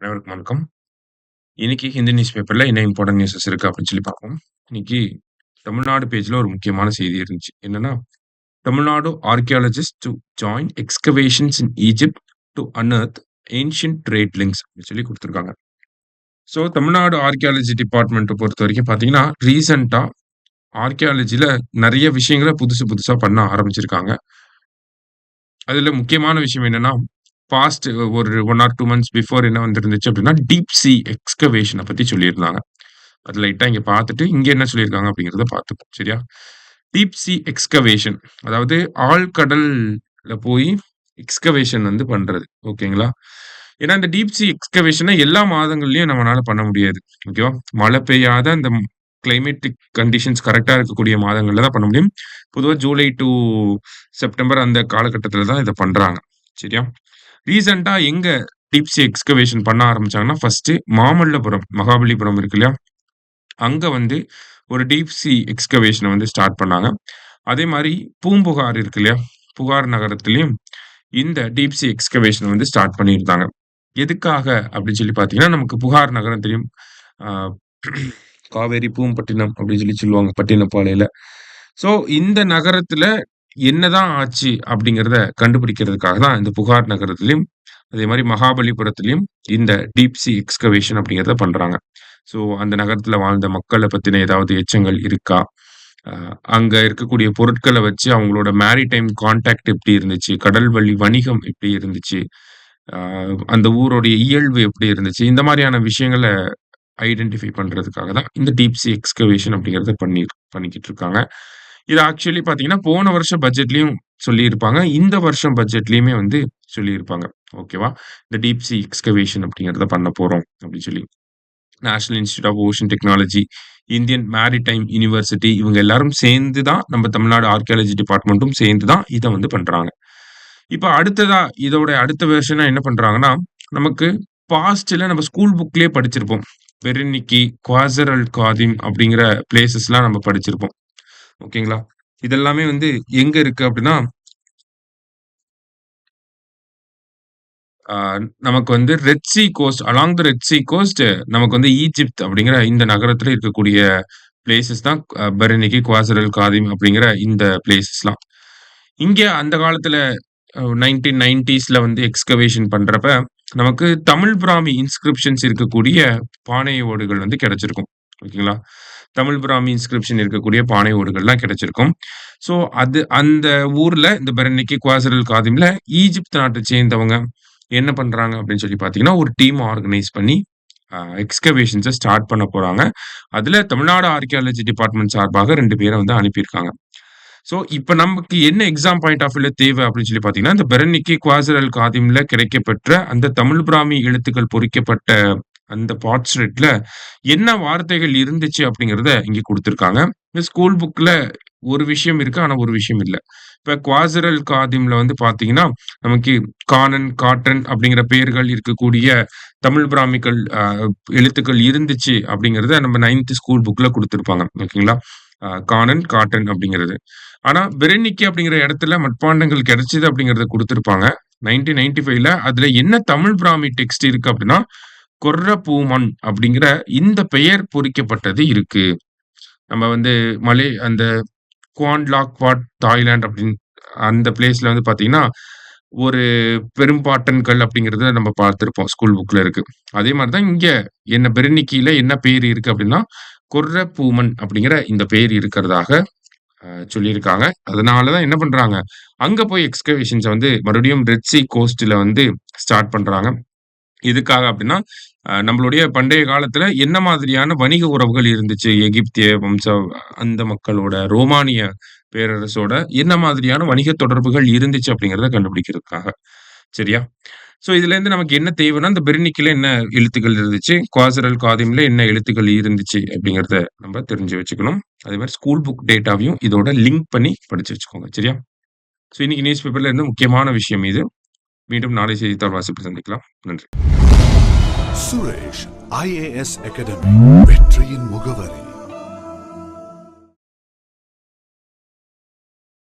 அனைவருக்கும் வணக்கம். இன்னைக்கு ஹிந்து நியூஸ் பேப்பர்ல என்ன இம்பார்ட்டன்ட் நியூஸஸ் இருக்கு அப்படின்னு சொல்லி பார்ப்போம். இன்னைக்கு தமிழ்நாடு பேஜ்ல ஒரு முக்கியமான செய்தி இருந்துச்சு. என்னன்னா, Tamil Nadu archaeologist to join excavations in Egypt to unearth ancient trade links அப்படின்னு சொல்லி குடுத்துருக்காங்க. ஸோ தமிழ்நாடு ஆர்க்கியாலஜி டிபார்ட்மெண்ட்ட பொறுத்தவரைக்கும் பார்த்தீங்கன்னா, ரீசென்ட்டா ஆர்க்கியாலஜில நெறைய விஷயங்கள புதுசு புதுசா பண்ண ஆரம்பிச்சிருக்காங்க. அதுல முக்கியமான விஷயம் என்னன்னா, பாஸ்ட் ஒரு 1 ஆர் 2 மந்த்ஸ் பிஃபோர் என்ன வந்திருந்துச்சு அப்படின்னா, டீப் சி எக்ஸ்கவேஷன பத்தி சொல்லியிருந்தாங்க. அது லைட்டா இங்க பார்த்துட்டு, இங்க என்ன சொல்லியிருக்காங்க அப்படிங்கிறத பார்த்துப்போம். சரியா? டீப் சி எக்ஸ்கவேஷன் அதாவது ஆழ்கடல்ல போய் எக்ஸ்கவேஷன் வந்து பண்றது. ஓகேங்களா? ஏன்னா, இந்த டீப் சி எக்ஸ்கவேஷன எல்லா மாதங்கள்லயும் நம்மனால பண்ண முடியாது. ஓகேவா? மழை பெய்யாத அந்த கிளைமேட்டிக் கண்டிஷன்ஸ் கரெக்ட்டா இருக்கக்கூடிய மாதங்கள்ல தான் பண்ண முடியும். பொதுவா ஜூலை டூ செப்டம்பர் அந்த காலகட்டத்தில தான் இத பண்றாங்க. சரியா? ரீசென்ட்டா எங்க டீப் சி எக்ஸ்கவேஷன் பண்ண ஆரம்பிச்சாங்கன்னா, ஃபர்ஸ்ட்டு மாமல்லபுரம், மகாபலிபுரம் இருக்கு இல்லையா? அங்க வந்து ஒரு டீப் சி எக்ஸ்கவேஷன வந்து ஸ்டார்ட் பண்ணாங்க. அதே மாரி பூம்புகார் இருக்கு இல்லையா? புகார் நகரத்திலயும் இந்த டீப் சி எக்ஸ்கவேஷன வந்து ஸ்டார்ட் பண்ணியிருந்தாங்க. எதுக்காக அப்படின்னு சொல்லி பார்த்தீங்கன்னா, நமக்கு புகார் நகரம் தெரியும். ஆ காவேரி பூம்பட்டினம் அப்படின்னு சொல்லி சொல்லுவாங்க பட்டினப்பாலையில. ஸோ இந்த நகரத்தில என்னதான் ஆச்சு அப்படிங்கிறத கண்டுபிடிக்கிறதுக்காக தான் இந்த புகார் நகரத்திலயும், அதே மாரி மகாபலிபுரத்திலயும் இந்த டீப் சி எக்ஸ்கவேஷன் அப்படிங்கிறத பண்றாங்க. ஸோ அந்த நகரத்தில வாழ்ந்த மக்கள பத்தின ஏதாவது எச்சங்கள் இருக்கா? அ அங்க இருக்கக்கூடிய பொருட்கள வச்சு அவங்களோட மேரிடைம் கான்டாக்ட் எப்படி இருந்துச்சு? கடல் வழி வணிகம் எப்படி இருந்துச்சு? அ அந்த ஊருடைய இயல்பு எப்படி இருந்துச்சு? இந்த மாரியான விஷயங்கள ஐடென்டிஃபை பண்றதுக்காக தான் இந்த டீப் சி எக்ஸ்கவேஷன் அப்படிங்கிறத பண்ணிக்கிட்டு இருக்காங்க. இது ஆக்சுவலி பார்த்தீங்கன்னா, போன வருஷம் பட்ஜெட்லயும் சொல்லியிருப்பாங்க. இந்த வருஷம் பட்ஜெட்லயுமே வந்து சொல்லியிருப்பாங்க. ஓகேவா? இந்த டீப் சி எக்ஸ்கவேஷன் அப்படிங்கிறத பண்ண போறோம் அப்படின்னு சொல்லி. National institute of ocean technology, Indian maritime university இவங்க எல்லாரும் சேர்ந்து தான் நம்ம தமிழ்நாடு ஆர்க்கியாலஜி டிபார்ட்மெண்ட்டும் சேர்ந்து தான் இத வந்து பண்றாங்க. இப்ப அடுத்ததா இதோட அடுத்த வெர்ஷனா என்ன பண்றாங்கன்னா, நமக்கு பாஸ்ட்ல நம்ம ஸ்கூல் புக்லயே படிச்சிருப்போம். பெரினிக்கி, குவாசர் அல் காதிம் அப்படிங்கிற பிளேஸஸ்லாம் நம்ம படிச்சிருப்போம். ஓகேங்களா? இதெல்லாமே வந்து எங்க இருக்கு அப்படின்னா, ஆ நமக்கு வந்து red sea coast along the red sea coast நமக்கு வந்து ஈஜிப்த் அப்படிங்கிற இந்த நகரத்தில இருக்கக்கூடிய பிளேஸஸ் தான் பெர்னிக்கி, குவாசர் அல் காதிம் அப்படிங்கிற இந்த பிளேஸஸ்லாம். இங்க அந்த காலத்தில 1990ஸ்ல வந்து எக்ஸ்கவேஷன் பண்றப்ப, நமக்கு தமிழ் பிராமி இன்ஸ்கிரிப்ஷன்ஸ் இருக்கக்கூடிய பானை ஓடுகள் வந்து கிடைச்சிருக்கும். ஓகேங்களா? தமிழ் பிராமி இன்ஸ்கிரிப்ஷன் இருக்கக்கூடிய பானை ஓடுகள்லாம் கிடைச்சிருக்கும். ஸோ அது அந்த ஊர்ல இந்த பெர்னிக்கி, குவாசர் அல் காதிம்ல ஈஜிப்த் நாட்ட சேர்ந்தவங்க என்ன பண்றாங்க அப்படின்னு சொல்லி பார்த்தீங்கன்னா, ஒரு டீம் ஆர்கனைஸ் பண்ணி எக்ஸ்கவேஷன்ஸ ஸ்டார்ட் பண்ண போறாங்க. அதுல தமிழ்நாடு ஆர்க்கியாலஜி டிபார்ட்மெண்ட் சார்பாக 2 பேர வந்து அனுப்பியிருக்காங்க. ஸோ, இப்ப நமக்கு என்ன எக்ஸாம் பாயிண்ட் ஆஃப் வியூல தேவை அப்படின்னு சொல்லி பார்த்தீங்கன்னா, இந்த பெரனிக்கி, குவாசர் அல் காதிம்ல கிடைக்கப்பெற்ற அந்த தமிழ் பிராமி எழுத்துக்கள் பொறிக்கப்பட்ட அந்த பார்ச்மெண்ட்ல என்ன வார்த்தைகள் இருந்துச்சு அப்படிங்கிறத இங்க குடுத்திருக்காங்க. இந்த ஸ்கூல் புக்ல ஒரு விஷயம் இருக்கு. ஆனா ஒரு விஷயம் இல்ல. இப்ப குவாசர் அல் காதிம்ல வந்து பார்த்தீங்கன்னா, நமக்கு கானன், காட்டன் அப்படிங்கிற பெயர்கள் இருக்கக்கூடிய தமிழ் பிராமிகள் எழுத்துக்கள் இருந்துச்சு அப்படிங்கிறத நம்ம 9த் ஸ்கூல் புக்ல குடுத்திருப்பாங்க. ஓகேங்களா? கானன், காட்டன் அப்படிங்கிறது. ஆனா, பெரெனிக்கி அப்படிங்கிற இடத்துல மட்பாண்டங்கள் கிடைச்சது அப்படிங்கிறத குடுத்திருப்பாங்க. 1995ல அதுல என்ன தமிழ் பிராமி டெக்ஸ்ட் இருக்கு அப்படின்னா, கொர்ர பூமன் அப்படிங்கிற இந்த பெயர் பொறிக்கப்பட்டது இருக்கு. நம்ம வந்து அந்த குவான் லாக் வாட் தாய்லாந்து அப்படின்னு அந்த பிளேஸ்ல வந்து பார்த்தீங்கன்னா, ஒரு பெரும்பாட்டன்கள் அப்படிங்கிறத நம்ம பார்த்திருப்போம். ஸ்கூல் புக்ல இருக்கு. அதே மாரி தான் இங்க என்ன பெரெனிக்கில என்ன பேர் இருக்கு அப்படின்னா, கொர்ர பூமன் அப்படிங்கிற இந்த பெயர் இருக்கிறதாக சொல்லியிருக்காங்க. அதனால தான் என்ன பண்றாங்க, அங்க போய் எக்ஸ்கவேஷன்ஸ வந்து மறுபடியும் ரெட் சி கோஸ்ட்ல வந்து ஸ்டார்ட் பண்றாங்க. எதுக்காக அப்டின்னா, நம்மளுடைய பண்டைய காலத்துல என்ன மாதிரியான வணிக உறவுகள் இருந்துச்சு? எகிப்திய அந்த மக்களோட, ரோமானிய பேரரசோட என்ன மாதிரியான வணிக தொடர்புகள் இருந்துச்சு அப்படிங்கிறத கண்டுபிடிக்கிறதுக்காக. சரியா? ஸோ இதுலேருந்து நமக்கு என்ன தேவைன்னா, இந்த பெர்னிக்கில என்ன எழுத்துக்கள் இருந்துச்சு? குவாசரல் காதிம்ல என்ன எழுத்துக்கள் இருந்துச்சு? அப்படிங்கிறத நம்ம தெரிஞ்சு வச்சுக்கணும். அதே மாரி ஸ்கூல் புக் டேட்டாவையும் இதோட லிங்க் பண்ணி படிச்சு வச்சுக்கோங்க. சரியா? ஸோ இன்னைக்கு நியூஸ் பேப்பர்ல இருந்து முக்கியமான விஷயம் இது. மீண்டும் நாளை செய்தித்தாள் வாசிப்பில் சந்திக்கலாம். நன்றி. சுரேஷ் IAS அகாடமி வெற்றியின் முகவரி.